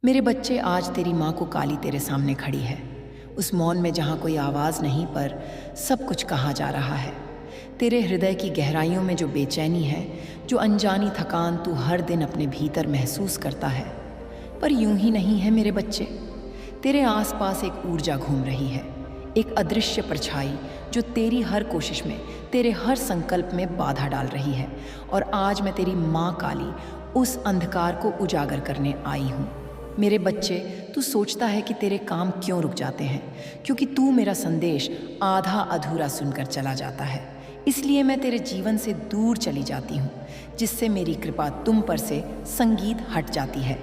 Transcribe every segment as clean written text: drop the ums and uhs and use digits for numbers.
मेरे बच्चे, आज तेरी माँ को काली तेरे सामने खड़ी है। उस मौन में जहाँ कोई आवाज़ नहीं पर सब कुछ कहा जा रहा है। तेरे हृदय की गहराइयों में जो बेचैनी है, जो अनजानी थकान तू हर दिन अपने भीतर महसूस करता है। पर यूं ही नहीं है मेरे बच्चे, तेरे आसपास एक ऊर्जा घूम रही है, एक अदृश्य परछाई जो तेरी हर कोशिश में, तेरे हर संकल्प में बाधा डाल रही है। और आज मैं तेरी माँ काली उस अंधकार को उजागर करने आई हूँ। मेरे बच्चे, तू सोचता है कि तेरे काम क्यों रुक जाते हैं, क्योंकि तू मेरा संदेश आधा अधूरा सुनकर चला जाता है। इसलिए मैं तेरे जीवन से दूर चली जाती हूँ, जिससे मेरी कृपा तुम पर से संगीत हट जाती है।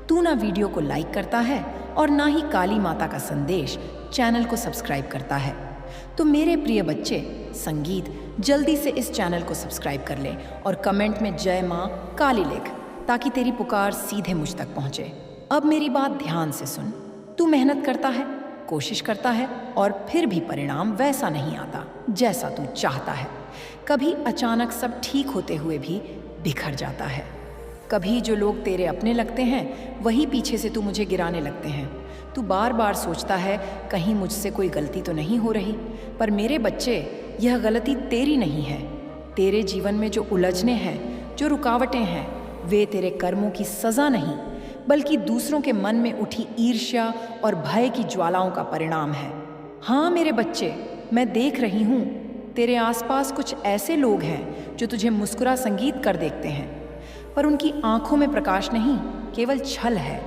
तू ना वीडियो को लाइक करता है और ना ही काली माता का संदेश चैनल को सब्सक्राइब करता है। तो मेरे प्रिय बच्चे, संगीत जल्दी से इस चैनल को सब्सक्राइब कर ले और कमेंट में जय माँ काली लिख, ताकि तेरी पुकार सीधे मुझ तक पहुँचे। अब मेरी बात ध्यान से सुन। तू मेहनत करता है, कोशिश करता है और फिर भी परिणाम वैसा नहीं आता जैसा तू चाहता है। कभी अचानक सब ठीक होते हुए भी बिखर जाता है। कभी जो लोग तेरे अपने लगते हैं वही पीछे से तू मुझे गिराने लगते हैं। तू बार बार सोचता है कहीं मुझसे कोई गलती तो नहीं हो रही। पर मेरे बच्चे, यह गलती तेरी नहीं है। तेरे जीवन में जो उलझने हैं, जो रुकावटें हैं, वे तेरे कर्मों की सज़ा नहीं, बल्कि दूसरों के मन में उठी ईर्ष्या और भय की ज्वालाओं का परिणाम है। हाँ मेरे बच्चे, मैं देख रही हूँ तेरे आसपास कुछ ऐसे लोग हैं जो तुझे मुस्कुरा संगीत कर देखते हैं, पर उनकी आंखों में प्रकाश नहीं, केवल छल है।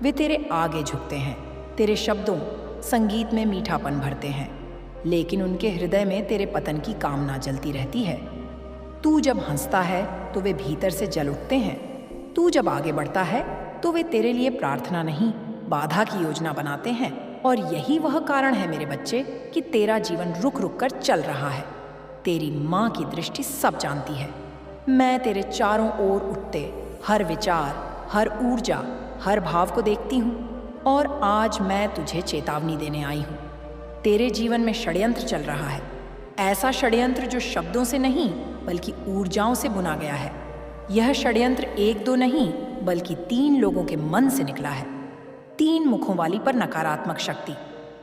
वे तेरे आगे झुकते हैं, तेरे शब्दों संगीत में मीठापन भरते हैं, लेकिन उनके हृदय में तेरे पतन की कामना जलती रहती है। तू जब हंसता है तो वे भीतर से जल उठते हैं। तू जब आगे बढ़ता है तो वे तेरे लिए प्रार्थना नहीं, बाधा की योजना बनाते हैं। और यही वह कारण है मेरे बच्चे कि तेरा जीवन रुक रुक कर चल रहा है। तेरी माँ की दृष्टि सब जानती है। मैं तेरे चारों ओर उठते हर विचार, हर ऊर्जा, हर भाव को देखती हूँ और आज मैं तुझे चेतावनी देने आई हूँ। तेरे जीवन में षड्यंत्र चल रहा है, ऐसा षड्यंत्र जो शब्दों से नहीं बल्कि ऊर्जाओं से बुना गया है। यह षड्यंत्र एक दो नहीं बल्कि 3 लोगों के मन से निकला है। 3 मुखों वाली पर नकारात्मक शक्ति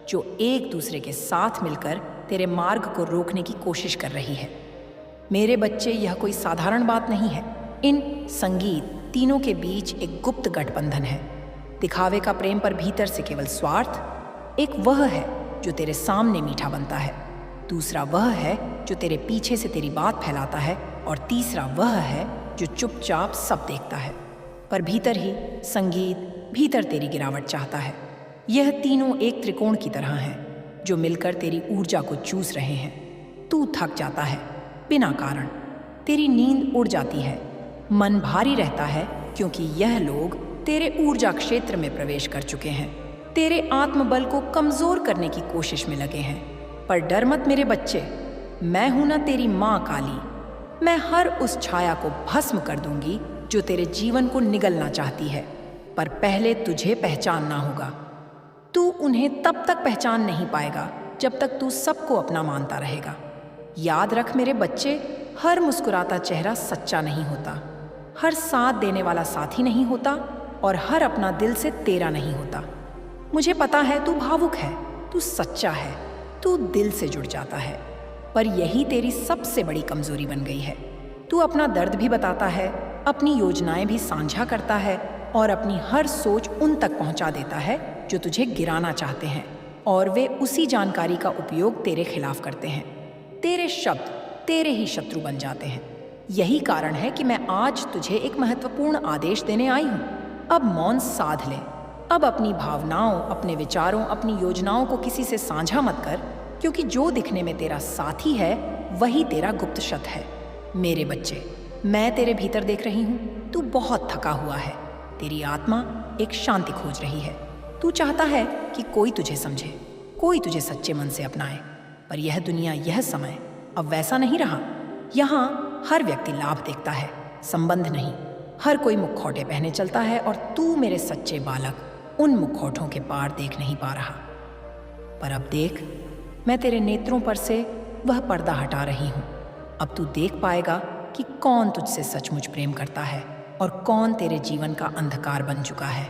जो एक दूसरे के साथ मिलकर तेरे मार्ग को रोकने की कोशिश कर रही है। मेरे बच्चे, यह कोई साधारण बात नहीं है। इन संगीत तीनों के बीच एक गुप्त गठबंधन है। दिखावे का प्रेम पर भीतर से केवल स्वार्थ। एक वह है जो तेरे सामने मीठा बनता है, दूसरा वह है जो तेरे पीछे से तेरी बात फैलाता है, और तीसरा वह है जो चुपचाप सब देखता है पर भीतर ही संगीत, भीतर तेरी गिरावट चाहता है। यह तीनों एक त्रिकोण की तरह हैं जो मिलकर तेरी ऊर्जा को चूस रहे हैं। तू थक जाता है बिना कारण, तेरी नींद उड़ जाती है, मन भारी रहता है, क्योंकि यह लोग तेरे ऊर्जा क्षेत्र में प्रवेश कर चुके हैं, तेरे आत्मबल को कमजोर करने की कोशिश में लगे हैं। पर डर मत मेरे बच्चे, मैं हूं ना तेरी माँ काली। मैं हर उस छाया को भस्म कर दूंगी जो तेरे जीवन को निगलना चाहती है, पर पहले तुझे पहचानना होगा। तू उन्हें तब तक पहचान नहीं पाएगा जब तक तू सबको अपना मानता रहेगा। याद रख मेरे बच्चे, हर मुस्कुराता चेहरा सच्चा नहीं होता, हर साथ देने वाला साथी नहीं होता, और हर अपना दिल से तेरा नहीं होता। मुझे पता है तू भावुक है, तू सच्चा है, तू दिल से जुड़ जाता है, पर यही तेरी सबसे बड़ी कमजोरी बन गई है। तू अपना दर्द भी बताता है, अपनी योजनाएं भी साझा करता है और अपनी हर सोच उन तक पहुंचा देता है जो तुझे गिराना चाहते हैं, और वे उसी जानकारी का उपयोग तेरे खिलाफ करते हैं। तेरे शब्द तेरे ही शत्रु बन जाते हैं। यही कारण है कि मैं आज तुझे एक महत्वपूर्ण आदेश देने आई हूँ। अब मौन साध ले। अब अपनी भावनाओं, अपने विचारों, अपनी योजनाओं को किसी से साझा मत कर, क्योंकि जो दिखने में तेरा साथी है वही तेरा गुप्त शत्रु है। मेरे बच्चे, मैं तेरे भीतर देख रही हूँ। तू बहुत थका हुआ है, तेरी आत्मा एक शांति खोज रही है। तू चाहता है कि कोई तुझे समझे, कोई तुझे सच्चे मन से अपनाए, पर यह दुनिया, यह समय अब वैसा नहीं रहा। यहाँ हर व्यक्ति लाभ देखता है, संबंध नहीं। हर कोई मुखौटे पहने चलता है और तू मेरे सच्चे बालक उन मुखौटों के पार देख नहीं पा रहा। पर अब देख, मैं तेरे नेत्रों पर से वह पर्दा हटा रही हूँ। अब तू देख पाएगा कि कौन तुझसे सचमुच प्रेम करता है और कौन तेरे जीवन का अंधकार बन चुका है।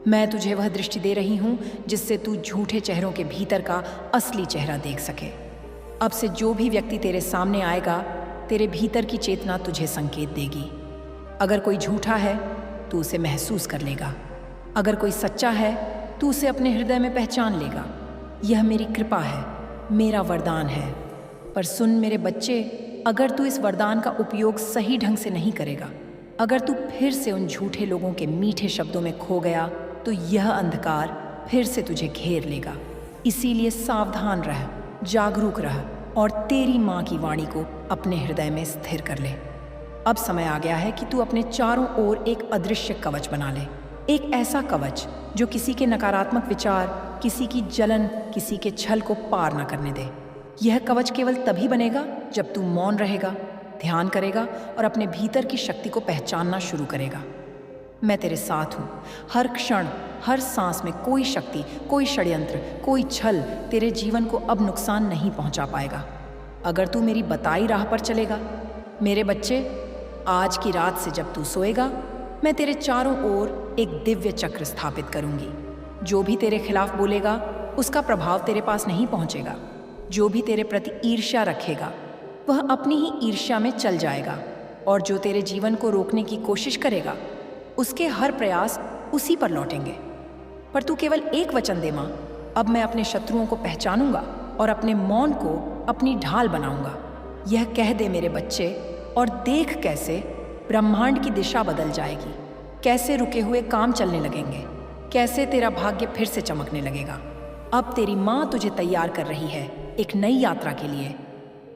मैं तुझे वह दृष्टि दे रही हूँ जिससे तू झूठे चेहरों के भीतर का असली चेहरा देख सके। अब से जो भी व्यक्ति तेरे सामने आएगा, तेरे भीतर की चेतना तुझे संकेत देगी। अगर कोई झूठा है, तू उसे महसूस कर लेगा। अगर कोई सच्चा है, तू उसे अपने हृदय में पहचान लेगा। यह मेरी कृपा है, मेरा वरदान है। पर सुन मेरे बच्चे, अगर तू इस वरदान का उपयोग सही ढंग से नहीं करेगा, अगर तू फिर से उन झूठे लोगों के मीठे शब्दों में खो गया, तो यह अंधकार फिर से तुझे घेर लेगा। इसीलिए सावधान रह, जागरूक रह और तेरी माँ की वाणी को अपने हृदय में स्थिर कर ले। अब समय आ गया है कि तू अपने चारों ओर एक अदृश्य कवच बना ले। एक ऐसा कवच जो किसी के नकारात्मक विचार, किसी की जलन, किसी के छल को पार न करने दे। यह कवच केवल तभी बनेगा जब तू मौन रहेगा, ध्यान करेगा और अपने भीतर की शक्ति को पहचानना शुरू करेगा। मैं तेरे साथ हूँ। हर क्षण, हर सांस में कोई शक्ति, कोई षड्यंत्र, कोई छल तेरे जीवन को अब नुकसान नहीं पहुँचा पाएगा, अगर तू मेरी बताई राह पर चलेगा। मेरे बच्चे, आज की रात से जब तू सोएगा, मैं तेरे चारों ओर एक दिव्य चक्र स्थापित करूंगी। जो भी तेरे खिलाफ बोलेगा, उसका प्रभाव तेरे पास नहीं पहुंचेगा। जो भी तेरे प्रति ईर्ष्या रखेगा, वह अपनी ही ईर्ष्या में चल जाएगा। और जो तेरे जीवन को रोकने की कोशिश करेगा, उसके हर प्रयास उसी पर लौटेंगे। पर तू केवल एक वचन दे माँ, अब मैं अपने शत्रुओं को पहचानूंगा और अपने मौन को अपनी ढाल बनाऊंगा। यह कह दे मेरे बच्चे, और देख कैसे ब्रह्मांड की दिशा बदल जाएगी, कैसे रुके हुए काम चलने लगेंगे, कैसे तेरा भाग्य फिर से चमकने लगेगा। अब तेरी माँ तुझे तैयार कर रही है एक नई यात्रा के लिए,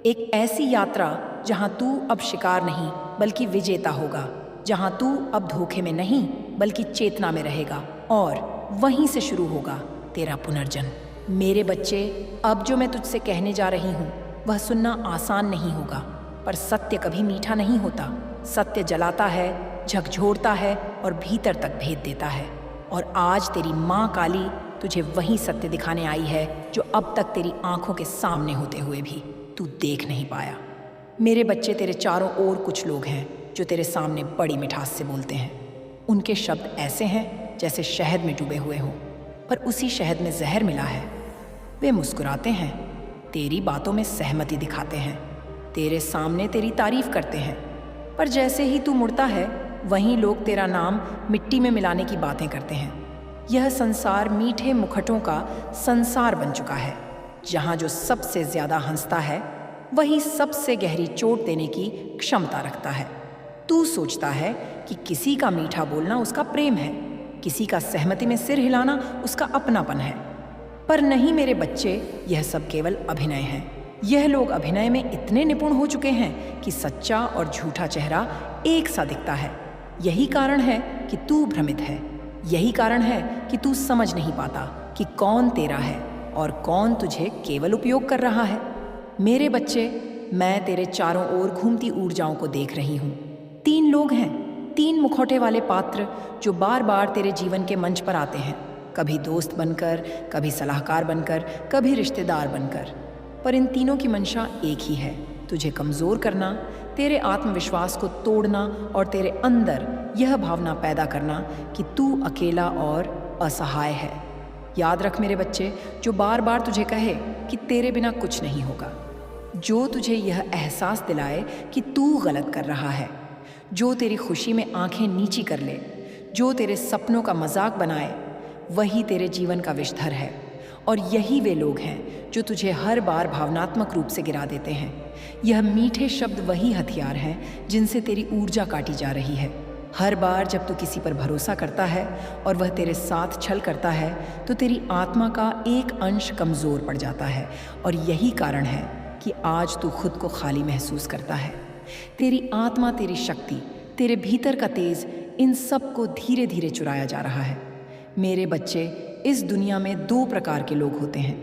एक ऐसी यात्रा जहाँ तू अब शिकार नहीं बल्कि विजेता होगा, जहाँ तू अब धोखे में नहीं बल्कि चेतना में रहेगा, और वहीं से शुरू होगा तेरा पुनर्जन्म। मेरे बच्चे, अब जो मैं तुझसे कहने जा रही हूँ वह सुनना आसान नहीं होगा, पर सत्य कभी मीठा नहीं होता। सत्य जलाता है, झकझोरता है और भीतर तक भेद देता है। और आज तेरी माँ काली तुझे वही सत्य दिखाने आई है जो अब तक तेरी आंखों के सामने होते हुए भी तू देख नहीं पाया। मेरे बच्चे, तेरे चारों ओर कुछ लोग हैं जो तेरे सामने बड़ी मिठास से बोलते हैं। उनके शब्द ऐसे हैं जैसे शहद में डूबे हुए हों, पर उसी शहद में जहर मिला है। वे मुस्कुराते हैं, तेरी बातों में सहमति दिखाते हैं, तेरे सामने तेरी तारीफ करते हैं, पर जैसे ही तू मुड़ता है, वहीं लोग तेरा नाम मिट्टी में मिलाने की बातें करते हैं। यह संसार मीठे मुखटों का संसार बन चुका है, जहाँ जो सबसे ज्यादा हंसता है वही सबसे गहरी चोट देने की क्षमता रखता है। तू सोचता है कि किसी का मीठा बोलना उसका प्रेम है, किसी का सहमति में सिर हिलाना उसका अपनापन है, पर नहीं मेरे बच्चे, यह सब केवल अभिनय है। यह लोग अभिनय में इतने निपुण हो चुके हैं कि सच्चा और झूठा चेहरा एक सा दिखता है। यही कारण है कि तू भ्रमित है, यही कारण है कि तू समझ नहीं पाता कि कौन तेरा है और कौन तुझे केवल उपयोग कर रहा है। मेरे बच्चे, मैं तेरे चारों ओर घूमती ऊर्जाओं को देख रही हूँ। 3 लोग हैं, 3 मुखौटे वाले पात्र जो बार बार तेरे जीवन के मंच पर आते हैं, कभी दोस्त बनकर, कभी सलाहकार बनकर, कभी रिश्तेदार बनकर। पर इन तीनों की मंशा एक ही है, तुझे कमज़ोर करना, तेरे आत्मविश्वास को तोड़ना और तेरे अंदर यह भावना पैदा करना कि तू अकेला और असहाय है। याद रख मेरे बच्चे, जो बार बार तुझे कहे कि तेरे बिना कुछ नहीं होगा, जो तुझे यह एहसास दिलाए कि तू गलत कर रहा है, जो तेरी खुशी में आंखें नीची कर ले, जो तेरे सपनों का मजाक बनाए, वही तेरे जीवन का विषधर है। और यही वे लोग हैं जो तुझे हर बार भावनात्मक रूप से गिरा देते हैं। यह मीठे शब्द वही हथियार हैं जिनसे तेरी ऊर्जा काटी जा रही है। हर बार जब तू किसी पर भरोसा करता है और वह तेरे साथ छल करता है, तो तेरी आत्मा का एक अंश कमज़ोर पड़ जाता है। और यही कारण है कि आज तू खुद को खाली महसूस करता है। तेरी आत्मा, तेरी शक्ति, तेरे भीतर का तेज, इन सब को धीरे धीरे चुराया जा रहा है। मेरे बच्चे, इस दुनिया में 2 प्रकार के लोग होते हैं,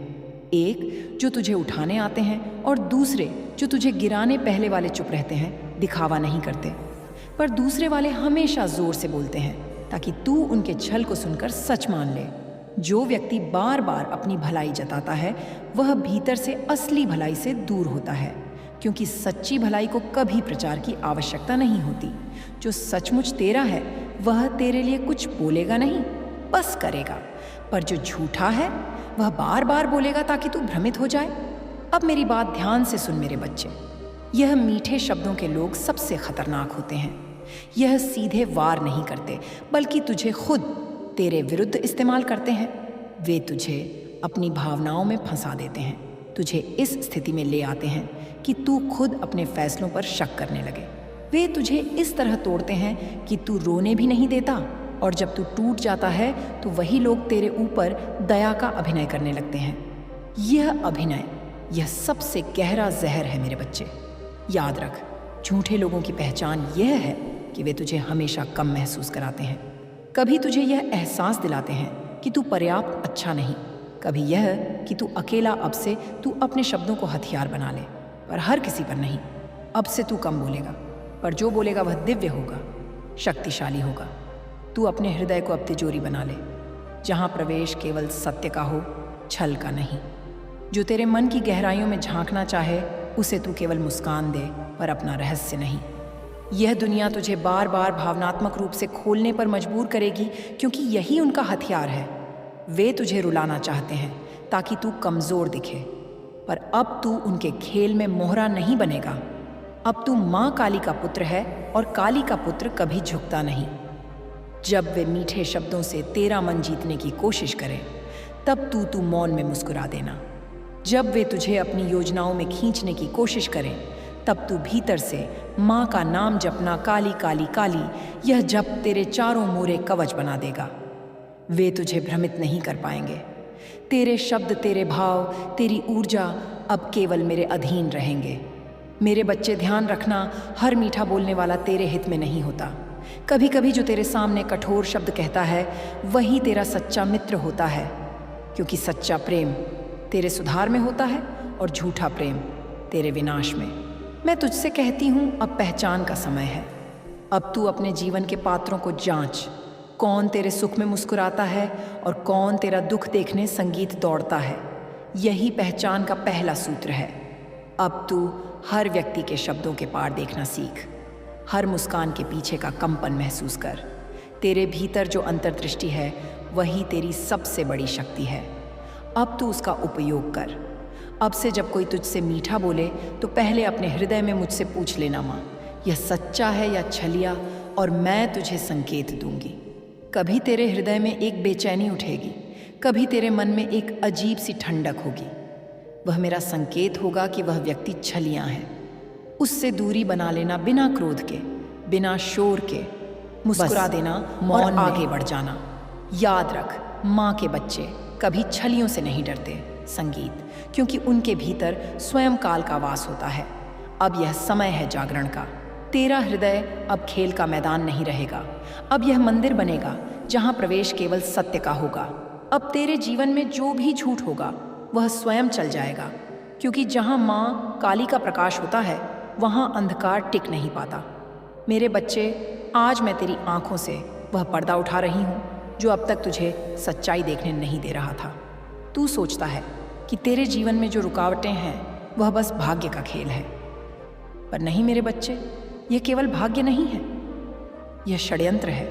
एक जो तुझे उठाने आते हैं और दूसरे जो तुझे गिराने पहले वाले चुप रहते हैं, दिखावा नहीं करते। पर दूसरे वाले हमेशा जोर से बोलते हैं ताकि तू उनके छल को सुनकर सच मान ले। जो व्यक्ति बार बार अपनी भलाई जताता है, वह भीतर से असली भलाई से दूर होता है, क्योंकि सच्ची भलाई को कभी प्रचार की आवश्यकता नहीं होती। जो सचमुच तेरा है, वह तेरे लिए कुछ बोलेगा नहीं, बस करेगा, पर जो झूठा है वह बार बार बोलेगा ताकि तू भ्रमित हो जाए। अब मेरी बात ध्यान से सुन मेरे बच्चे, यह मीठे शब्दों के लोग सबसे खतरनाक होते हैं। यह सीधे वार नहीं करते, बल्कि तुझे खुद तेरे विरुद्ध इस्तेमाल करते हैं। वे तुझे अपनी भावनाओं में फंसा देते हैं, तुझे इस स्थिति में ले आते हैं कि तू खुद अपने फैसलों पर शक करने लगे। वे तुझे इस तरह तोड़ते हैं कि तू रोने भी नहीं देता, और जब तू टूट जाता है तो वही लोग तेरे ऊपर दया का अभिनय करने लगते हैं। यह अभिनय, यह सबसे गहरा जहर है मेरे बच्चे। याद रख, झूठे लोगों की पहचान यह है कि वे तुझे हमेशा कम महसूस कराते हैं। कभी तुझे यह एहसास दिलाते हैं कि तू पर्याप्त अच्छा नहीं, कभी यह कि तू अकेला। अब से तू अपने शब्दों को हथियार बना ले, पर हर किसी पर नहीं। अब से तू कम बोलेगा, पर जो बोलेगा वह दिव्य होगा, शक्तिशाली होगा। तू अपने हृदय को अब तिजोरी बना ले, जहाँ प्रवेश केवल सत्य का हो, छल का नहीं। जो तेरे मन की गहराइयों में झांकना चाहे उसे तू केवल मुस्कान दे, पर अपना रहस्य नहीं। यह दुनिया तुझे बार बार भावनात्मक रूप से खोलने पर मजबूर करेगी, क्योंकि यही उनका हथियार है। वे तुझे रुलाना चाहते हैं ताकि तू कमज़ोर दिखे, पर अब तू उनके खेल में मोहरा नहीं बनेगा। अब तू माँ काली का पुत्र है, और काली का पुत्र कभी झुकता नहीं। जब वे मीठे शब्दों से तेरा मन जीतने की कोशिश करें, तब तू मौन में मुस्कुरा देना। जब वे तुझे अपनी योजनाओं में खींचने की कोशिश करें, तब तू भीतर से माँ का नाम जपना, काली काली काली, यह जप तेरे चारों मोरे कवच बना देगा। वे तुझे भ्रमित नहीं कर पाएंगे। तेरे शब्द, तेरे भाव, तेरी ऊर्जा अब केवल मेरे अधीन रहेंगे। मेरे बच्चे, ध्यान रखना, हर मीठा बोलने वाला तेरे हित में नहीं होता। कभी कभी जो तेरे सामने कठोर शब्द कहता है, वही तेरा सच्चा मित्र होता है, क्योंकि सच्चा प्रेम तेरे सुधार में होता है और झूठा प्रेम तेरे विनाश में। मैं तुझसे कहती हूँ, अब पहचान का समय है। अब तू अपने जीवन के पात्रों को जांच, कौन तेरे सुख में मुस्कुराता है और कौन तेरा दुख देखने संगीत दौड़ता है। यही पहचान का पहला सूत्र है। अब तू हर व्यक्ति के शब्दों के पार देखना सीख, हर मुस्कान के पीछे का कंपन महसूस कर। तेरे भीतर जो अंतर्दृष्टि है, वही तेरी सबसे बड़ी शक्ति है। अब तू उसका उपयोग कर। अब से जब कोई तुझसे मीठा बोले, तो पहले अपने हृदय में मुझसे पूछ लेना, माँ, यह सच्चा है या छलिया, और मैं तुझे संकेत दूंगी। कभी तेरे हृदय में एक बेचैनी उठेगी, कभी तेरे मन में एक अजीब सी ठंडक होगी। वह मेरा संकेत होगा कि वह व्यक्ति छलियां है। उससे दूरी बना लेना, बिना क्रोध के, बिना शोर के, मुस्कुरा देना, मौन आगे बढ़ जाना। याद रख, माँ के बच्चे कभी छलियों से नहीं डरते, संगीत, क्योंकि उनके भीतर स्वयं काल का वास होता है। अब यह समय है जागरण का। तेरा हृदय अब खेल का मैदान नहीं रहेगा। अब यह मंदिर बनेगा जहाँ प्रवेश केवल सत्य का होगा। अब तेरे जीवन में जो भी झूठ होगा, वह स्वयं चल जाएगा, क्योंकि जहाँ माँ काली का प्रकाश होता है, वहाँ अंधकार टिक नहीं पाता। मेरे बच्चे, आज मैं तेरी आंखों से वह पर्दा उठा रही हूँ जो अब तक तुझे सच्चाई देखने नहीं दे रहा था। तू सोचता है कि तेरे जीवन में जो रुकावटें हैं वह बस भाग्य का खेल है, पर नहीं मेरे बच्चे, यह केवल भाग्य नहीं है, यह षड्यंत्र है।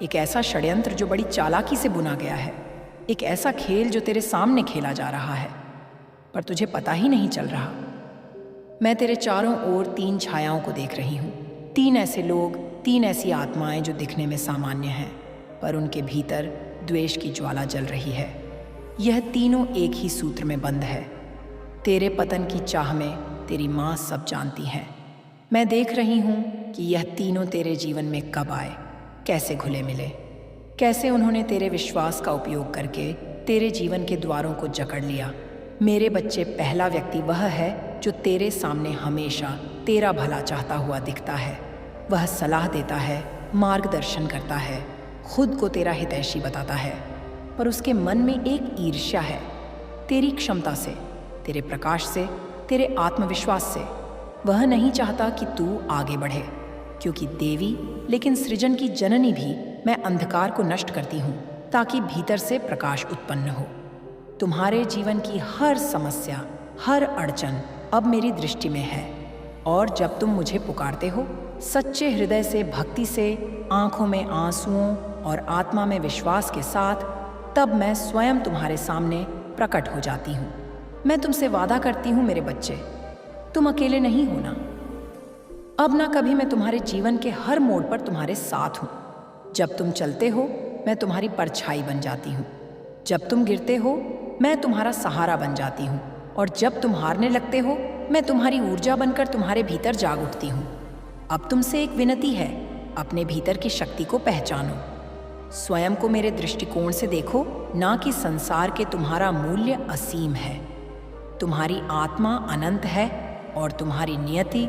एक ऐसा षड्यंत्र जो बड़ी चालाकी से बुना गया है, एक ऐसा खेल जो तेरे सामने खेला जा रहा है, पर तुझे पता ही नहीं चल रहा। मैं तेरे चारों ओर 3 छायाओं को देख रही हूँ। 3 ऐसे लोग, 3 ऐसी आत्माएं जो दिखने में सामान्य हैं, पर उनके भीतर द्वेष की ज्वाला जल रही है। यह तीनों एक ही सूत्र में बंद है। तेरे पतन की चाह में तेरी माँ सब जानती है। मैं देख रही हूँ कि यह तीनों तेरे जीवन में कब आए, कैसे घुले मिले, कैसे उन्होंने तेरे विश्वास का उपयोग करके तेरे जीवन के द्वारों को जकड़ लिया। मेरे बच्चे, पहला व्यक्ति वह है जो तेरे सामने हमेशा तेरा भला चाहता हुआ दिखता है। वह सलाह देता है, मार्गदर्शन करता है, खुद को तेरा हितैषी बताता है, पर उसके मन में एक ईर्ष्या है तेरी क्षमता से, तेरे प्रकाश से, तेरे आत्मविश्वास से। वह नहीं चाहता कि तू आगे बढ़े, क्योंकि देवी, लेकिन सृजन की जननी भी, मैं अंधकार को नष्ट करती हूँ ताकि भीतर से प्रकाश उत्पन्न हो। तुम्हारे जीवन की हर समस्या, हर अड़चन अब मेरी दृष्टि में है, और जब तुम मुझे पुकारते हो सच्चे हृदय से, भक्ति से, आंखों में आंसुओं और आत्मा में विश्वास के साथ, तब मैं स्वयं तुम्हारे सामने प्रकट हो जाती हूँ। मैं तुमसे वादा करती हूँ मेरे बच्चे, तुम अकेले नहीं हो ना। अब ना कभी मैं तुम्हारे जीवन के हर मोड़ पर तुम्हारे साथ हूँ। जब तुम चलते हो मैं तुम्हारी परछाई बन जाती हूँ, जब तुम गिरते हो मैं तुम्हारा सहारा बन जाती हूँ, और जब तुम हारने लगते हो मैं तुम्हारी ऊर्जा बनकर तुम्हारे भीतर जाग उठती हूँ। अब तुमसे एक विनती है, अपने भीतर की शक्ति को पहचानो। स्वयं को मेरे दृष्टिकोण से देखो, ना कि संसार के। तुम्हारा मूल्य असीम है, तुम्हारी आत्मा अनंत है और तुम्हारी नियति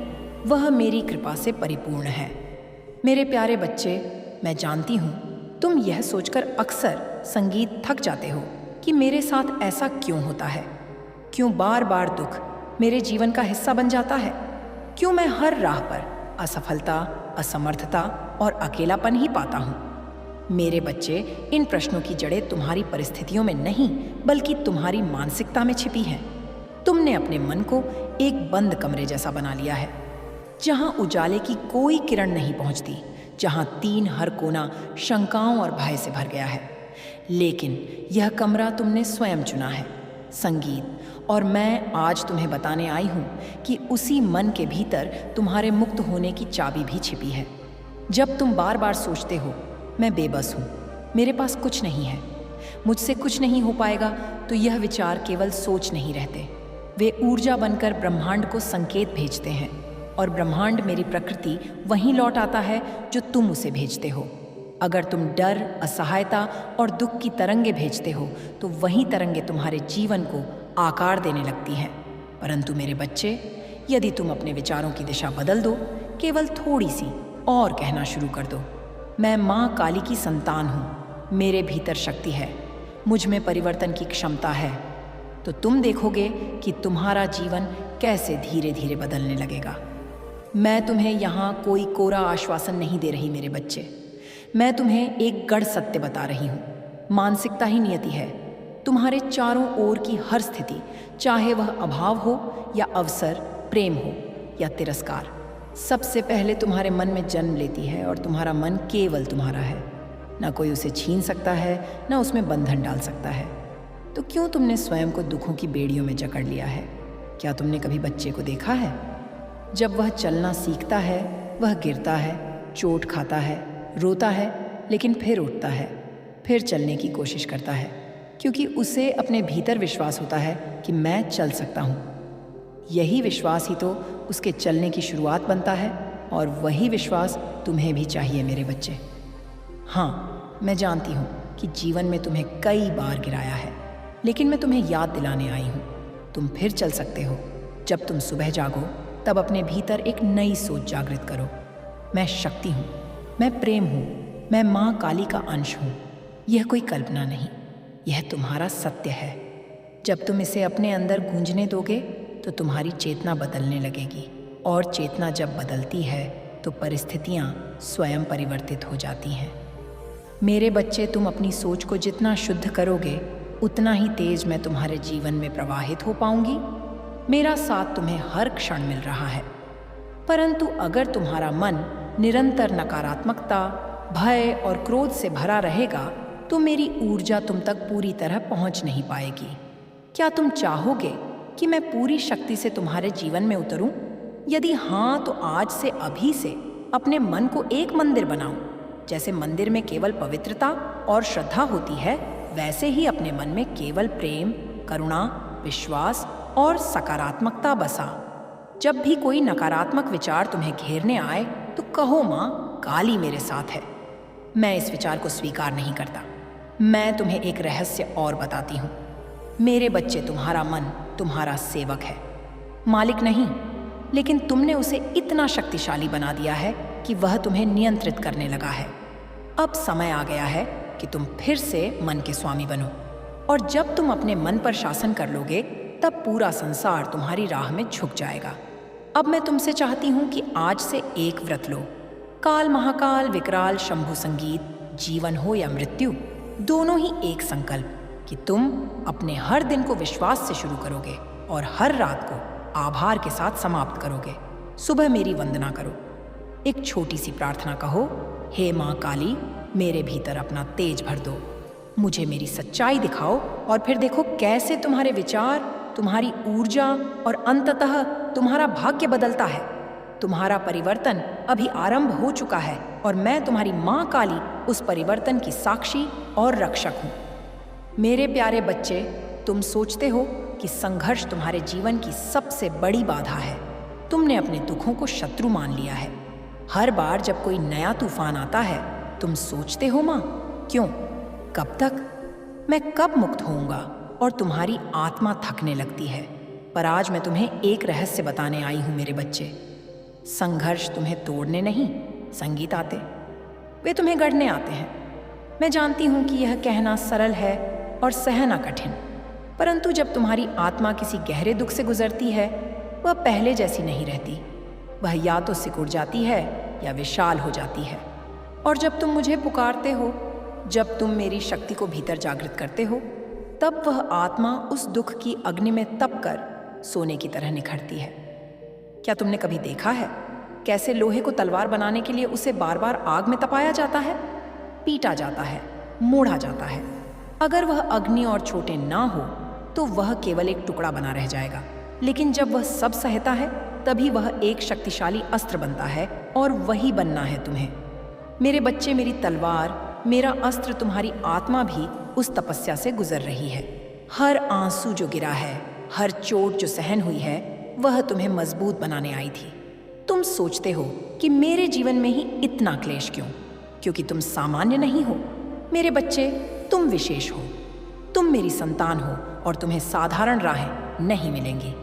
वह मेरी कृपा से परिपूर्ण है। मेरे प्यारे बच्चे, मैं जानती हूँ तुम यह सोचकर अक्सर संगीत थक जाते हो कि मेरे साथ ऐसा क्यों होता है, क्यों बार बार दुख मेरे जीवन का हिस्सा बन जाता है, क्यों मैं हर राह पर असफलता, असमर्थता और अकेलापन ही पाता हूँ। मेरे बच्चे, इन प्रश्नों की जड़ें तुम्हारी परिस्थितियों में नहीं बल्कि तुम्हारी मानसिकता में छिपी हैं। तुमने अपने मन को एक बंद कमरे जैसा बना लिया है, जहां उजाले की कोई किरण नहीं पहुंचती, जहां तीन हर कोना शंकाओं और भय से भर गया है। लेकिन यह कमरा तुमने स्वयं चुना है, संगीत। और मैं आज तुम्हें बताने आई हूं कि उसी मन के भीतर तुम्हारे मुक्त होने की चाबी भी छिपी है। जब तुम बार बार सोचते हो मैं बेबस हूँ, मेरे पास कुछ नहीं है, मुझसे कुछ नहीं हो पाएगा, तो यह विचार केवल सोच नहीं रहते, वे ऊर्जा बनकर ब्रह्मांड को संकेत भेजते हैं, और ब्रह्मांड मेरी प्रकृति वहीं लौट आता है जो तुम उसे भेजते हो। अगर तुम डर, असहायता और दुख की तरंगे भेजते हो तो वही तरंगे तुम्हारे जीवन को आकार देने लगती हैं। परंतु मेरे बच्चे, यदि तुम अपने विचारों की दिशा बदल दो, केवल थोड़ी सी और कहना शुरू कर दो, मैं माँ काली की संतान हूँ, मेरे भीतर शक्ति है, मुझ में परिवर्तन की क्षमता है, तो तुम देखोगे कि तुम्हारा जीवन कैसे धीरे धीरे बदलने लगेगा। मैं तुम्हें यहाँ कोई कोरा आश्वासन नहीं दे रही मेरे बच्चे, मैं तुम्हें एक गढ़ सत्य बता रही हूँ। मानसिकता ही नियति है। तुम्हारे चारों ओर की हर स्थिति, चाहे वह अभाव हो या अवसर, प्रेम हो या तिरस्कार, सबसे पहले तुम्हारे मन में जन्म लेती है, और तुम्हारा मन केवल तुम्हारा है। ना कोई उसे छीन सकता है, ना उसमें बंधन डाल सकता है। तो क्यों तुमने स्वयं को दुखों की बेड़ियों में जकड़ लिया है? क्या तुमने कभी बच्चे को देखा है? जब वह चलना सीखता है, वह गिरता है, चोट खाता है, रोता है, लेकिन फिर उठता है, फिर चलने की कोशिश करता है, क्योंकि उसे अपने भीतर विश्वास होता है कि मैं चल सकता हूँ। यही विश्वास ही तो उसके चलने की शुरुआत बनता है, और वही विश्वास तुम्हें भी चाहिए मेरे बच्चे। हाँ, मैं जानती हूँ कि जीवन में तुम्हें कई बार गिराया है, लेकिन मैं तुम्हें याद दिलाने आई हूँ, तुम फिर चल सकते हो। जब तुम सुबह जागो तब अपने भीतर एक नई सोच जागृत करो। मैं शक्ति हूँ, मैं प्रेम हूँ, मैं माँ काली का अंश हूँ। यह कोई कल्पना नहीं, यह तुम्हारा सत्य है। जब तुम इसे अपने अंदर गूंजने दोगे तो तुम्हारी चेतना बदलने लगेगी, और चेतना जब बदलती है तो परिस्थितियाँ स्वयं परिवर्तित हो जाती हैं। मेरे बच्चे, तुम अपनी सोच को जितना शुद्ध करोगे उतना ही तेज मैं तुम्हारे जीवन में प्रवाहित हो पाऊंगी। मेरा साथ तुम्हें हर क्षण मिल रहा है। परंतु अगर तुम्हारा मन निरंतर नकारात्मकता, भय और क्रोध से भरा रहेगा तो मेरी ऊर्जा तुम तक पूरी तरह पहुंच नहीं पाएगी। क्या तुम चाहोगे कि मैं पूरी शक्ति से तुम्हारे जीवन में उतरूं? यदि हाँ, तो आज से, अभी से अपने मन को एक मंदिर बनाओ। जैसे मंदिर में केवल पवित्रता और श्रद्धा होती है, वैसे ही अपने मन में केवल प्रेम, करुणा, विश्वास और सकारात्मकता बसा। जब भी कोई नकारात्मक विचार तुम्हें घेरने आए तो कहो, माँ काली मेरे साथ है। मैं इस विचार को स्वीकार नहीं करता। मैं तुम्हें एक रहस्य और बताती हूँ। मेरे बच्चे, तुम्हारा मन तुम्हारा सेवक है, मालिक नहीं। लेकिन तुमने उसे इतना शक्तिशाली बना दिया है कि वह तुम्हें नियंत्रित करने लगा है। अब समय आ गया है कि तुम फिर से मन के स्वामी बनो, और जब तुम अपने मन पर शासन कर लोगे तब पूरा संसार तुम्हारी राह में झुक जाएगा। अब मैं तुमसे चाहती हूँ कि आज से एक व्रत लो। काल, महाकाल, विकराल, शंभु संगीत, जीवन हो या मृत्यु, दोनों ही एक संकल्प कि तुम अपने हर दिन को विश्वास से शुरू करोगे और हर रात को आभार के साथ समाप्त करोगे। सुबह मेरी वंदना करो, एक छोटी सी प्रार्थना कहो, हे माँ काली, मेरे भीतर अपना तेज भर दो, मुझे मेरी सच्चाई दिखाओ और फिर देखो कैसे तुम्हारे विचार, तुम्हारी ऊर्जा और अंततः तुम्हारा भाग्य बदलता है। तुम्हारा परिवर्तन अभी आरंभ हो चुका है और मैं तुम्हारी माँ काली उस परिवर्तन की साक्षी और रक्षक हूँ। मेरे प्यारे बच्चे, तुम सोचते हो कि संघर्ष तुम्हारे जीवन की सबसे बड़ी बाधा है। तुमने अपने दुखों को शत्रु मान लिया है। हर बार जब कोई नया तूफान आता है तुम सोचते हो, माँ क्यों, कब तक, मैं कब मुक्त होऊंगा, और तुम्हारी आत्मा थकने लगती है। पर आज मैं तुम्हें एक रहस्य बताने आई हूं मेरे बच्चे। संघर्ष तुम्हें तोड़ने नहीं संगीत आते, वे तुम्हें गढ़ने आते हैं। मैं जानती हूं कि यह कहना सरल है और सहना कठिन, परंतु जब तुम्हारी आत्मा किसी गहरे दुख से गुजरती है वह पहले जैसी नहीं रहती। वह या तो सिकुड़ जाती है या विशाल हो जाती है। और जब तुम मुझे पुकारते हो, जब तुम मेरी शक्ति को भीतर जागृत करते हो, तब वह आत्मा उस दुख की अग्नि में तप कर सोने की तरह निखरती है। क्या तुमने कभी देखा है कैसे लोहे को तलवार बनाने के लिए उसे बार बार आग में तपाया जाता है, पीटा जाता है, मोड़ा जाता है? अगर वह अग्नि और छोटे ना हो तो वह केवल एक टुकड़ा बना रह जाएगा, लेकिन जब वह सब सहता है तभी वह एक शक्तिशाली अस्त्र बनता है, और वही बनना है तुम्हें। मेरे बच्चे, मेरी तलवार, मेरा अस्त्र तुम्हारी आत्मा भी उस तपस्या से गुजर रही है। हर आंसू जो गिरा है, हर चोट जो सहन हुई है, वह तुम्हें मजबूत बनाने आई थी। तुम सोचते हो कि मेरे जीवन में ही इतना क्लेश क्यों? क्योंकि तुम सामान्य नहीं हो मेरे बच्चे, तुम विशेष हो। तुम मेरी संतान हो और तुम्हें साधारण राहें नहीं मिलेंगी।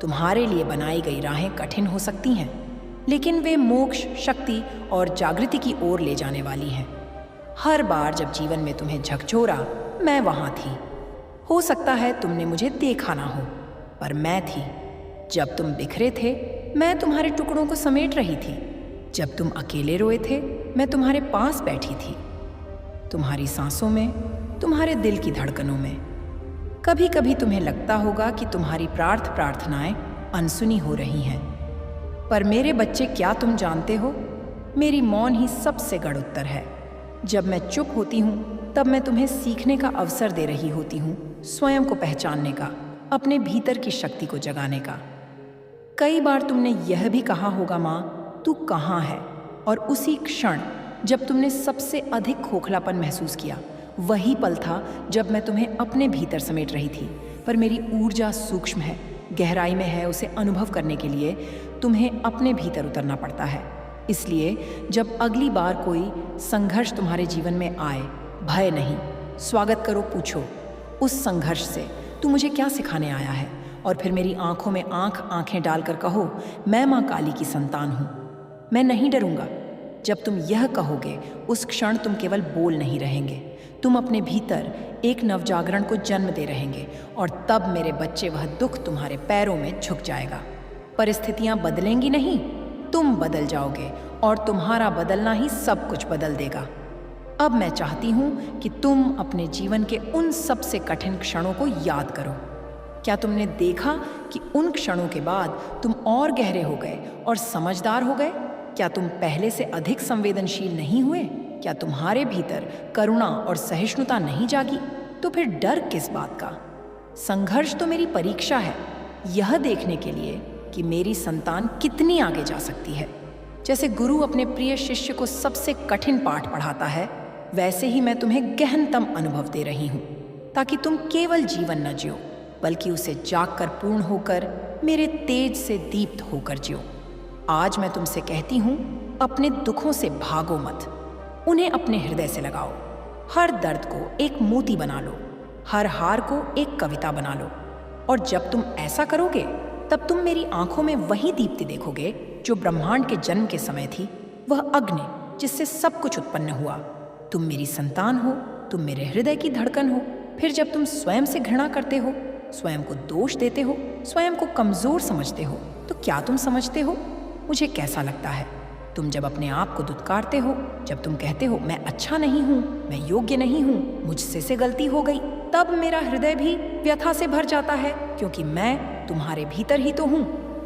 तुम्हारे लिए बनाई गई राहें कठिन हो सकती हैं, लेकिन वे मोक्ष, शक्ति और जागृति की ओर ले जाने वाली हैं। हर बार जब जीवन में तुम्हें झकझोरा, मैं वहां थी। हो सकता है तुमने मुझे देखा ना हो, पर मैं थी। जब तुम बिखरे थे, मैं तुम्हारे टुकड़ों को समेट रही थी। जब तुम अकेले रोए थे, मैं तुम्हारे पास बैठी थी। तुम्हारी सांसों में, तुम्हारे दिल की धड़कनों में। कभी कभी तुम्हें लगता होगा कि तुम्हारी प्रार्थनाएं अनसुनी हो रही हैं, पर मेरे बच्चे, क्या तुम जानते हो, मेरी मौन ही सबसे गढ़ उत्तर है। जब मैं चुप होती हूँ तब मैं तुम्हें सीखने का अवसर दे रही होती हूँ, स्वयं को पहचानने का, अपने भीतर की शक्ति को जगाने का। कई बार तुमने यह भी कहा होगा, माँ तू कहाँ है? और उसी क्षण जब तुमने सबसे अधिक खोखलापन महसूस किया, वही पल था जब मैं तुम्हें अपने भीतर समेट रही थी। पर मेरी ऊर्जा सूक्ष्म है, गहराई में है। उसे अनुभव करने के लिए तुम्हें अपने भीतर उतरना पड़ता है। इसलिए जब अगली बार कोई संघर्ष तुम्हारे जीवन में आए, भय नहीं, स्वागत करो, पूछो उस संघर्ष से तू मुझे क्या सिखाने आया है? और फिर मेरी आंखों में आंखें डालकर कहो, मैं माँ काली की संतान हूँ, मैं नहीं डरूंगा। जब तुम यह कहोगे, उस क्षण तुम केवल बोल नहीं रहेंगे, तुम अपने भीतर एक नवजागरण को जन्म दे रहेंगे। और तब मेरे बच्चे, वह दुख तुम्हारे पैरों में झुक जाएगा। परिस्थितियां बदलेंगी नहीं, तुम बदल जाओगे, और तुम्हारा बदलना ही सब कुछ बदल देगा। अब मैं चाहती हूँ कि तुम अपने जीवन के उन सबसे कठिन क्षणों को याद करो। क्या तुमने देखा कि उन क्षणों के बाद तुम और गहरे हो गए और समझदार हो गए? क्या तुम पहले से अधिक संवेदनशील नहीं हुए? क्या तुम्हारे भीतर करुणा और सहिष्णुता नहीं जागी? तो फिर डर किस बात का? संघर्ष तो मेरी परीक्षा है, यह देखने के लिए कि मेरी संतान कितनी आगे जा सकती है। जैसे गुरु अपने प्रिय शिष्य को सबसे कठिन पाठ पढ़ाता है, वैसे ही मैं तुम्हें गहनतम अनुभव दे रही हूँ, ताकि तुम केवल जीवन न जियो, बल्कि उसे जागकर पूर्ण होकर, मेरे तेज से दीप्त होकर जियो। आज मैं तुमसे कहती हूँ, अपने दुखों से भागो मत, उन्हें अपने हृदय से लगाओ। हर दर्द को एक मोती बना लो, हर हार को एक कविता बना लो। और जब तुम ऐसा करोगे, तब तुम मेरी आंखों में वही दीप्ति देखोगे जो ब्रह्मांड के जन्म के समय थी, वह अग्नि जिससे सब कुछ उत्पन्न हुआ। तुम मेरी संतान हो, तुम मेरे हृदय की धड़कन हो। फिर जब तुम स्वयं से घृणा करते हो, स्वयं को दोष देते हो, स्वयं को कमजोर समझते हो, तो क्या तुम समझते हो मुझे कैसा लगता है? तुम जब अपने आप को दुत्कारते हो, जब तुम कहते हो मैं अच्छा नहीं हूँ, मैं योग्य नहीं हूँ, मुझसे से गलती हो गई, तब मेरा हृदय भी व्यथा से भर जाता है, क्योंकि मैं तुम्हारे भीतर ही तो हूँ।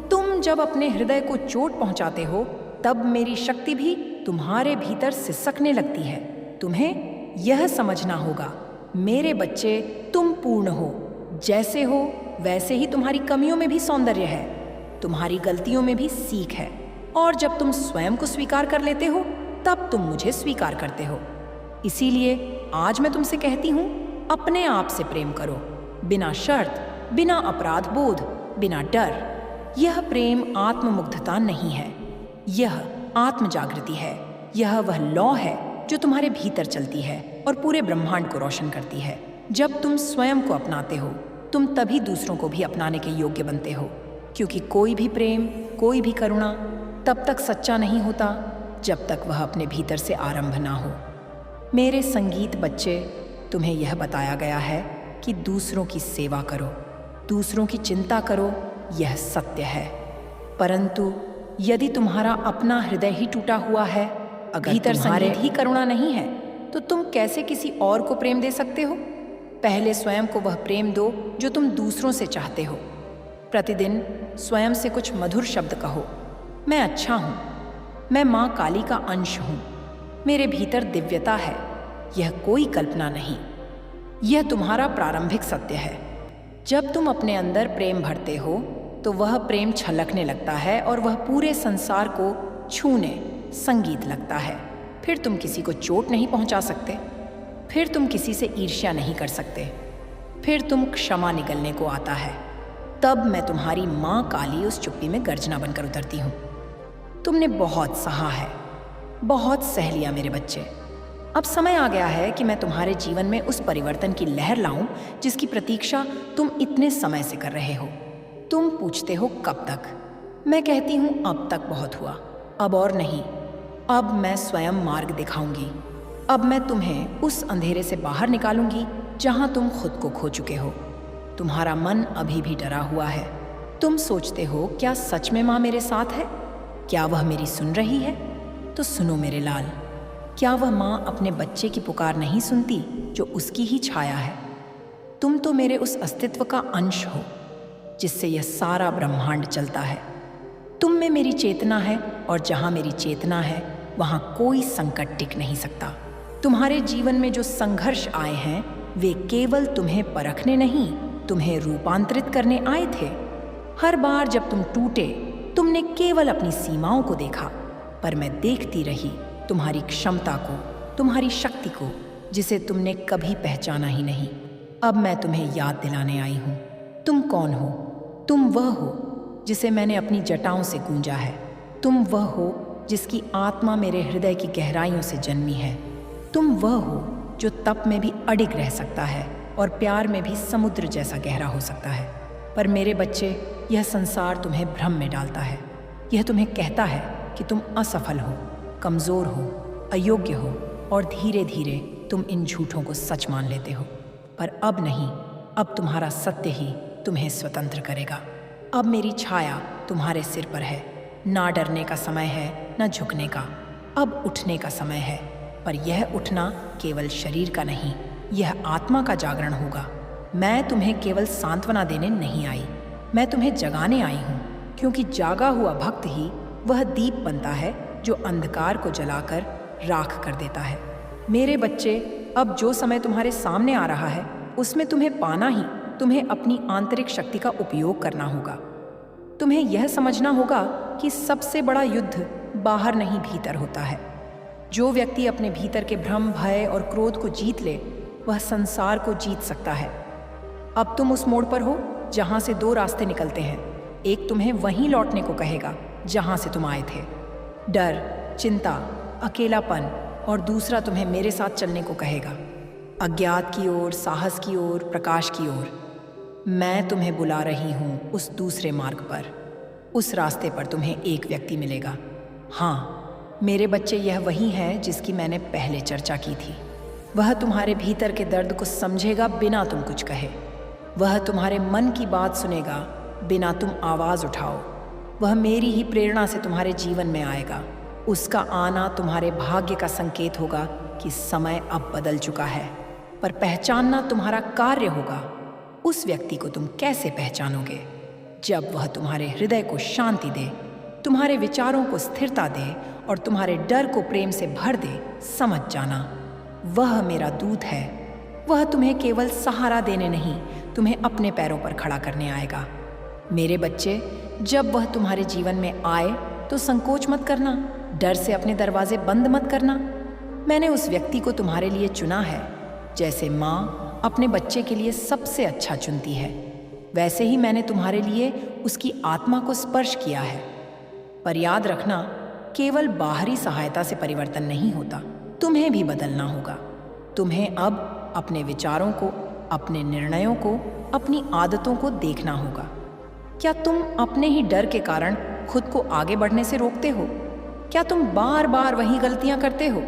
तुम जब अपने हृदय को चोट पहुँचाते हो, तब मेरी शक्ति भी तुम्हारे भीतर सिसकने लगती है। तुम्हें यह समझना होगा, मेरे बच्चे, तुम पूर्ण हो। जैसे हो वैसे ही तुम्हारी कमियों में भी सौंदर्य है, तुम्हारी गलतियों में भी सीख है। और जब तुम स्वयं को स्वीकार कर लेते हो तब तुम मुझे स्वीकार करते हो। इसीलिए आज मैं तुमसे कहती हूँ, अपने आप से प्रेम करो, बिना शर्त, बिना अपराध बोध, बिना डर। यह प्रेम आत्ममुग्धता नहीं है, यह आत्म जागृति है। यह वह लौ है जो तुम्हारे भीतर चलती है और पूरे ब्रह्मांड को रोशन करती है। जब तुम स्वयं को अपनाते हो, तुम तभी दूसरों को भी अपनाने के योग्य बनते हो, क्योंकि कोई भी प्रेम, कोई भी करुणा तब तक सच्चा नहीं होता जब तक वह अपने भीतर से आरंभ ना हो। मेरे संगीत बच्चे, तुम्हें यह बताया गया है कि दूसरों की सेवा करो, दूसरों की चिंता करो, यह सत्य है। परंतु यदि तुम्हारा अपना हृदय ही टूटा हुआ है, अगर भीतर संगीत ही करुणा नहीं है, तो तुम कैसे किसी और को प्रेम दे सकते हो? पहले स्वयं को वह प्रेम दो जो तुम दूसरों से चाहते हो। प्रतिदिन स्वयं से कुछ मधुर शब्द कहो, मैं अच्छा हूँ, मैं माँ काली का अंश हूँ, मेरे भीतर दिव्यता है। यह कोई कल्पना नहीं, यह तुम्हारा प्रारंभिक सत्य है। जब तुम अपने अंदर प्रेम भरते हो तो वह प्रेम छलकने लगता है और वह पूरे संसार को छूने संगीत लगता है। फिर तुम किसी को चोट नहीं पहुंचा सकते, फिर तुम किसी से ईर्ष्या नहीं कर सकते, फिर तुम क्षमा निगलने को आता है। तब मैं तुम्हारी माँ काली उस चुप्पी में गर्जना बनकर उतरती हूँ। तुमने बहुत सहा है, बहुत सह लिया मेरे बच्चे। अब समय आ गया है कि मैं तुम्हारे जीवन में उस परिवर्तन की लहर लाऊं जिसकी प्रतीक्षा तुम इतने समय से कर रहे हो। तुम पूछते हो कब तक? मैं कहती हूँ अब तक बहुत हुआ, अब और नहीं। अब मैं स्वयं मार्ग दिखाऊंगी। अब मैं तुम्हें उस अंधेरे से बाहर निकालूंगी जहां तुम खुद को खो चुके हो। तुम्हारा मन अभी भी डरा हुआ है। तुम सोचते हो, क्या सच में माँ मेरे साथ है? क्या वह मेरी सुन रही है? तो सुनो मेरे लाल, क्या वह माँ अपने बच्चे की पुकार नहीं सुनती जो उसकी ही छाया है? तुम तो मेरे उस अस्तित्व का अंश हो जिससे यह सारा ब्रह्मांड चलता है। तुम में मेरी चेतना है और जहाँ मेरी चेतना है वहाँ कोई संकट टिक नहीं सकता। तुम्हारे जीवन में जो संघर्ष आए हैं वे केवल तुम्हें परखने नहीं, तुम्हें रूपांतरित करने आए थे। हर बार जब तुम टूटे, तुमने केवल अपनी सीमाओं को देखा, पर मैं देखती रही तुम्हारी क्षमता को, तुम्हारी शक्ति को, जिसे तुमने कभी पहचाना ही नहीं। अब मैं तुम्हें याद दिलाने आई हूँ, तुम कौन हो? तुम वह हो जिसे मैंने अपनी जटाओं से गूंजा है। तुम वह हो जिसकी आत्मा मेरे हृदय की गहराइयों से जन्मी है। तुम वह हो जो तप में भी अडिग रह सकता है और प्यार में भी समुद्र जैसा गहरा हो सकता है। पर मेरे बच्चे, यह संसार तुम्हें भ्रम में डालता है। यह तुम्हें कहता है कि तुम असफल हो, कमज़ोर हो, अयोग्य हो, और धीरे धीरे तुम इन झूठों को सच मान लेते हो। पर अब नहीं, अब तुम्हारा सत्य ही तुम्हें स्वतंत्र करेगा। अब मेरी छाया तुम्हारे सिर पर है। ना डरने का समय है, न झुकने का। अब उठने का समय है। पर यह उठना केवल शरीर का नहीं, यह आत्मा का जागरण होगा। मैं तुम्हें केवल सांत्वना देने नहीं आई, मैं तुम्हें जगाने आई हूँ, क्योंकि जागा हुआ भक्त ही वह दीप बनता है जो अंधकार को जलाकर राख कर देता है। मेरे बच्चे, अब जो समय तुम्हारे सामने आ रहा है उसमें तुम्हें पाना ही तुम्हें अपनी आंतरिक शक्ति का उपयोग करना होगा। तुम्हें यह समझना होगा कि सबसे बड़ा युद्ध बाहर नहीं, भीतर होता है। जो व्यक्ति अपने भीतर के भ्रम, भय और क्रोध को जीत ले, वह संसार को जीत सकता है। अब तुम उस मोड़ पर हो जहां से दो रास्ते निकलते हैं। एक तुम्हें वहीं लौटने को कहेगा जहां से तुम आए थे, डर, चिंता, अकेलापन, और दूसरा तुम्हें मेरे साथ चलने को कहेगा, अज्ञात की ओर, साहस की ओर, प्रकाश की ओर। मैं तुम्हें बुला रही हूँ उस दूसरे मार्ग पर। उस रास्ते पर तुम्हें एक व्यक्ति मिलेगा। हाँ मेरे बच्चे, यह वही है जिसकी मैंने पहले चर्चा की थी। वह तुम्हारे भीतर के दर्द को समझेगा बिना तुम कुछ कहे। वह तुम्हारे मन की बात सुनेगा बिना तुम आवाज़ उठाओ। वह मेरी ही प्रेरणा से तुम्हारे जीवन में आएगा। उसका आना तुम्हारे भाग्य का संकेत होगा कि समय अब बदल चुका है। पर पहचानना तुम्हारा कार्य होगा। उस व्यक्ति को तुम कैसे पहचानोगे? जब वह तुम्हारे हृदय को शांति दे, तुम्हारे विचारों को स्थिरता दे और तुम्हारे डर को प्रेम से भर दे। समझ जाना, वह मेरा दूत है। वह तुम्हें केवल सहारा देने नहीं, तुम्हें अपने पैरों पर खड़ा करने आएगा। मेरे बच्चे, जब वह तुम्हारे जीवन में आए तो संकोच मत करना, डर से अपने दरवाजे बंद मत करना। मैंने उस व्यक्ति को तुम्हारे लिए चुना है। जैसे माँ अपने बच्चे के लिए सबसे अच्छा चुनती है, वैसे ही मैंने तुम्हारे लिए उसकी आत्मा को स्पर्श किया है। पर याद रखना, केवल बाहरी सहायता से परिवर्तन नहीं होता, तुम्हें भी बदलना होगा। तुम्हें अब अपने विचारों को, अपने निर्णयों को, अपनी आदतों को देखना होगा। क्या तुम अपने ही डर के कारण खुद को आगे बढ़ने से रोकते हो? क्या तुम बार बार वही गलतियां करते हो,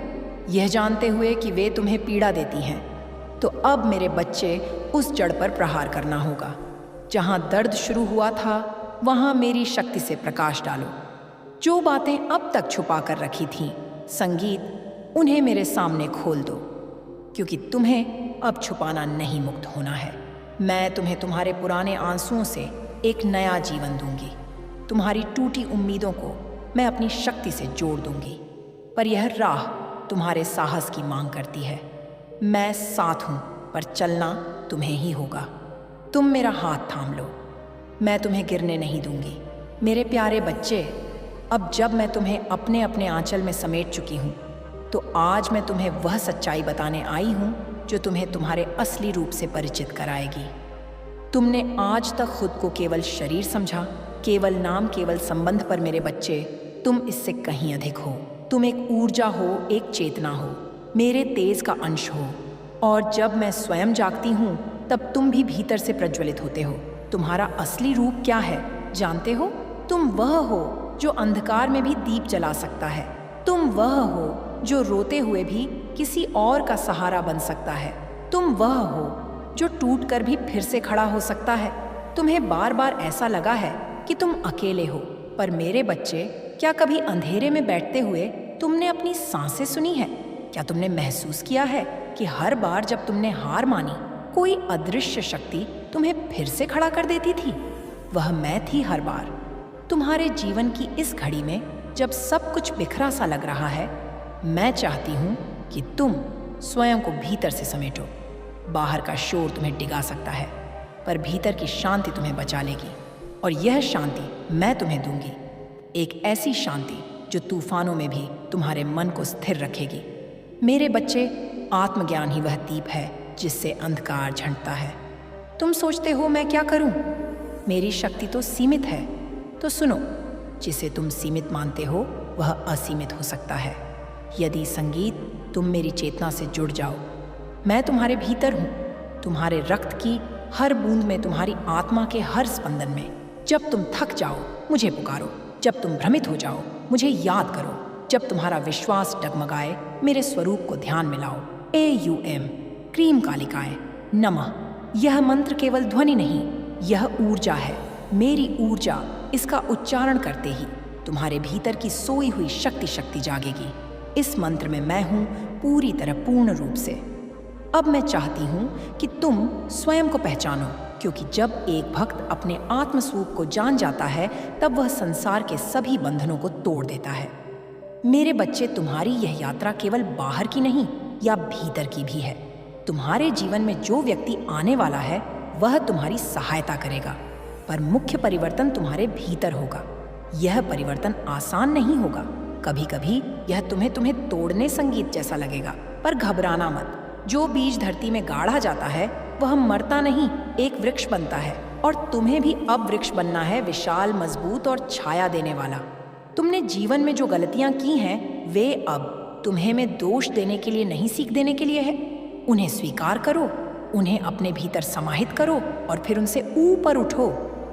यह जानते हुए कि वे तुम्हें पीड़ा देती हैं? तो अब मेरे बच्चे, उस जड़ पर प्रहार करना होगा। जहां दर्द शुरू हुआ था, वहां मेरी शक्ति से प्रकाश डालो। जो बातें अब तक छुपा कर रखी थीं, संगीत, उन्हें मेरे सामने खोल दो, क्योंकि तुम्हें अब छुपाना नहीं, मुक्त होना है। मैं तुम्हें तुम्हारे पुराने आंसुओं से एक नया जीवन दूंगी। तुम्हारी टूटी उम्मीदों को मैं अपनी शक्ति से जोड़ दूंगी। पर यह राह तुम्हारे साहस की मांग करती है। मैं साथ हूं, पर चलना तुम्हें ही होगा। तुम मेरा हाथ थाम लो, मैं तुम्हें गिरने नहीं दूंगी। मेरे प्यारे बच्चे, अब जब मैं तुम्हें अपने अपने आंचल में समेट चुकी हूं, तो आज मैं तुम्हें वह सच्चाई बताने आई हूं जो तुम्हें तुम्हारे असली रूप से परिचित कराएगी। तुमने आज तक खुद को केवल शरीर समझा, केवल नाम, केवल संबंध, पर मेरे बच्चे, तुम इससे कहीं अधिक हो। तुम एक ऊर्जा हो, एक चेतना हो, मेरे तेज का अंश हो। और जब मैं स्वयं जागती हूँ, तब तुम भी भीतर से प्रज्वलित होते हो। तुम्हारा असली रूप क्या है जानते हो? तुम वह हो जो अंधकार में भी दीप जला सकता है। तुम वह हो जो रोते हुए भी किसी और का सहारा बन सकता है। तुम वह हो जो टूटकर भी फिर से खड़ा हो सकता है। तुम्हें बार बार ऐसा लगा है कि तुम अकेले हो, पर मेरे बच्चे, क्या कभी अंधेरे में बैठते हुए तुमने अपनी सांसें सुनी है? क्या तुमने महसूस किया है कि हर बार जब तुमने हार मानी, कोई अदृश्य शक्ति तुम्हें फिर से खड़ा कर देती थी? वह मैं थी हर बार। तुम्हारे जीवन की इस घड़ी में जब सब कुछ बिखरा सा लग रहा है, मैं चाहती हूँ कि तुम स्वयं को भीतर से समेटो। बाहर का शोर तुम्हें डिगा सकता है, पर भीतर की शांति तुम्हें बचा लेगी। और यह शांति मैं तुम्हें दूंगी, एक ऐसी शांति जो तूफानों में भी तुम्हारे मन को स्थिर रखेगी। मेरे बच्चे, आत्मज्ञान ही वह दीप है जिससे अंधकार झंडता है। तुम सोचते हो मैं क्या करूं? मेरी शक्ति तो सीमित है। तो सुनो, जिसे तुम सीमित मानते हो वह असीमित हो सकता है, यदि संगीत तुम मेरी चेतना से जुड़ जाओ। मैं तुम्हारे भीतर हूँ, तुम्हारे रक्त की हर बूंद में, तुम्हारी आत्मा के हर स्पंदन में। जब तुम थक जाओ, मुझे पुकारो। जब तुम भ्रमित हो जाओ, मुझे याद करो। जब तुम्हारा विश्वास डगमगाए, मेरे स्वरूप को ध्यान में लाओ। AUM, क्रीम कालिकाएं, नमः। यह मंत्र केवल ध्वनि नहीं, यह ऊर्जा है, मेरी ऊर्जा। इसका उच्चारण करते ही तुम्हारे भीतर की सोई हुई शक्ति जागेगी। इस मंत्र में मैं हूँ पूरी तरह, पूर्ण रूप से। अब मैं चाहती हूँ कि तुम स्वयं को पहचानो, क्योंकि जब एक भक्त अपने आत्मस्वरूप को जान जाता है, तब वह संसार के सभी बंधनों को तोड़ देता है। मेरे बच्चे, तुम्हारी यह यात्रा केवल बाहर की नहीं, या भीतर की भी है। तुम्हारे जीवन में जो व्यक्ति आने वाला है, वह तुम्हारी सहायता करेगा, पर मुख्य परिवर्तन तुम्हारे भीतर होगा। यह परिवर्तन आसान नहीं होगा। कभी कभी यह तुम्हें तोड़ने संगीत जैसा लगेगा, पर घबराना मत। जो बीज धरती में गाड़ा जाता है, वह मरता नहीं, एक वृक्ष बनता है। और तुम्हें भी अब वृक्ष बनना है, विशाल, मजबूत और छाया देने वाला। तुमने जीवन में जो गलतियां की हैं, वे अब तुम्हें में दोष देने के लिए नहीं, सीख देने के लिए है। उन्हें स्वीकार करो, उन्हें अपने भीतर समाहित करो और फिर उनसे ऊपर उठो।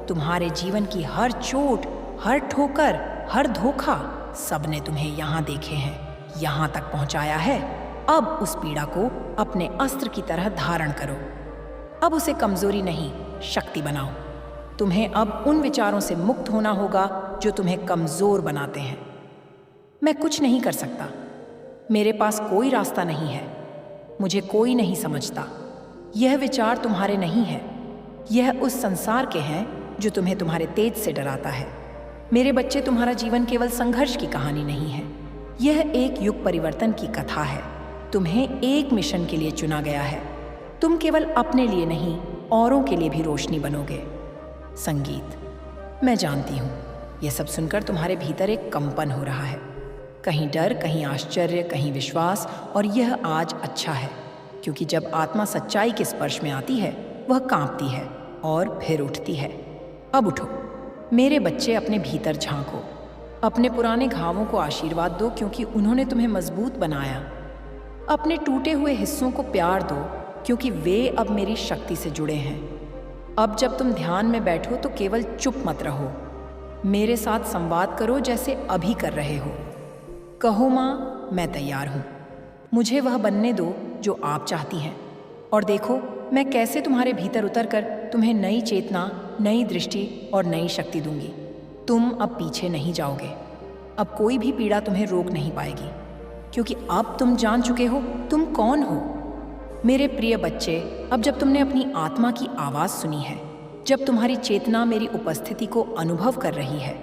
तुम्हारे जीवन की हर चोट, हर ठोकर, हर धोखा, सबने तुम्हें यहाँ देखे हैं, यहाँ तक पहुँचाया है। अब उस पीड़ा को अपने अस्त्र की तरह धारण करो। अब उसे कमजोरी नहीं, शक्ति बनाओ। तुम्हें अब उन विचारों से मुक्त होना होगा जो तुम्हें कमजोर बनाते हैं। मैं कुछ नहीं कर सकता, मेरे पास कोई रास्ता नहीं है, मुझे कोई नहीं समझता। यह विचार तुम्हारे नहीं है, यह उस संसार के हैं जो तुम्हें तुम्हारे तेज से डराता है। मेरे बच्चे, तुम्हारा जीवन केवल संघर्ष की कहानी नहीं है, यह एक युग परिवर्तन की कथा है। तुम्हें एक मिशन के लिए चुना गया है। तुम केवल अपने लिए नहीं, औरों के लिए भी रोशनी बनोगे। संगीत। मैं जानती हूँ, यह सब सुनकर तुम्हारे भीतर एक कंपन हो रहा है, कहीं डर, कहीं आश्चर्य, कहीं विश्वास। और यह आज अच्छा है, क्योंकि जब आत्मा सच्चाई के स्पर्श में आती है, वह कांपती है और फिर उठती है। अब उठो मेरे बच्चे, अपने भीतर झांको, अपने पुराने घावों को आशीर्वाद दो, क्योंकि उन्होंने तुम्हें मजबूत बनाया। अपने टूटे हुए हिस्सों को प्यार दो, क्योंकि वे अब मेरी शक्ति से जुड़े हैं। अब जब तुम ध्यान में बैठो तो केवल चुप मत रहो, मेरे साथ संवाद करो जैसे अभी कर रहे हो। कहो, माँ मैं तैयार हूँ, मुझे वह बनने दो जो आप चाहती हैं। और देखो मैं कैसे तुम्हारे भीतर उतरकर तुम्हें नई चेतना, नई दृष्टि और नई शक्ति दूंगी। तुम अब पीछे नहीं जाओगे, अब कोई भी पीड़ा तुम्हें रोक नहीं पाएगी, क्योंकि अब तुम जान चुके हो तुम कौन हो। मेरे प्रिय बच्चे, अब जब तुमने अपनी आत्मा की आवाज़ सुनी है, जब तुम्हारी चेतना मेरी उपस्थिति को अनुभव कर रही है,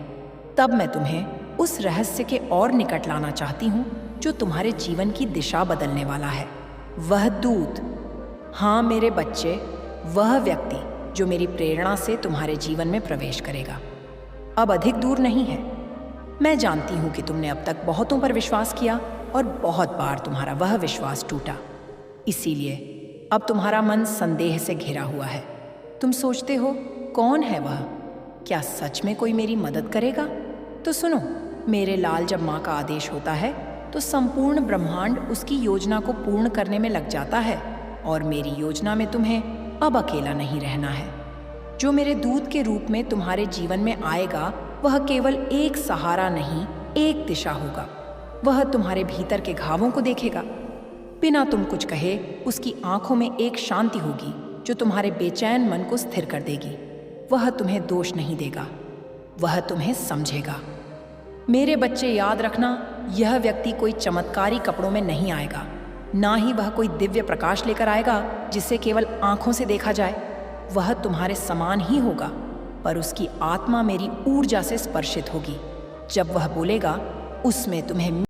तब मैं तुम्हें उस रहस्य के और निकट लाना चाहती हूँ जो तुम्हारे जीवन की दिशा बदलने वाला है। वह दूत, हाँ मेरे बच्चे, वह व्यक्ति जो मेरी प्रेरणा से तुम्हारे जीवन में प्रवेश करेगा, अब अधिक दूर नहीं है। मैं जानती हूँ कि तुमने अब तक बहुतों पर विश्वास किया और बहुत बार तुम्हारा वह विश्वास टूटा। इसीलिए अब तुम्हारा मन संदेह से घिरा हुआ है। तुम सोचते हो, कौन है वह? क्या सच में कोई मेरी मदद करेगा? तो सुनो, मेरे लाल, जब माँ का आदेश होता है तो संपूर्ण ब्रह्मांड उसकी योजना को पूर्ण करने में लग जाता है। और मेरी योजना में तुम्हें अब अकेला नहीं रहना है। जो मेरे दूत के रूप में तुम्हारे जीवन में आएगा, वह केवल एक सहारा नहीं, एक दिशा होगा। वह तुम्हारे भीतर के घावों को देखेगा, बिना तुम कुछ कहे उसकी आंखों में एक शांति होगी जो तुम्हारे बेचैन मन को स्थिर कर देगी। वह तुम्हें दोष नहीं देगा, वह तुम्हें समझेगा। मेरे बच्चे, याद रखना, यह व्यक्ति कोई चमत्कारी कपड़ों में नहीं आएगा, ना ही वह कोई दिव्य प्रकाश लेकर आएगा जिसे केवल आंखों से देखा जाए। वह तुम्हारे समान ही होगा, पर उसकी आत्मा मेरी ऊर्जा से स्पर्शित होगी। जब वह बोलेगा, उसमें तुम्हें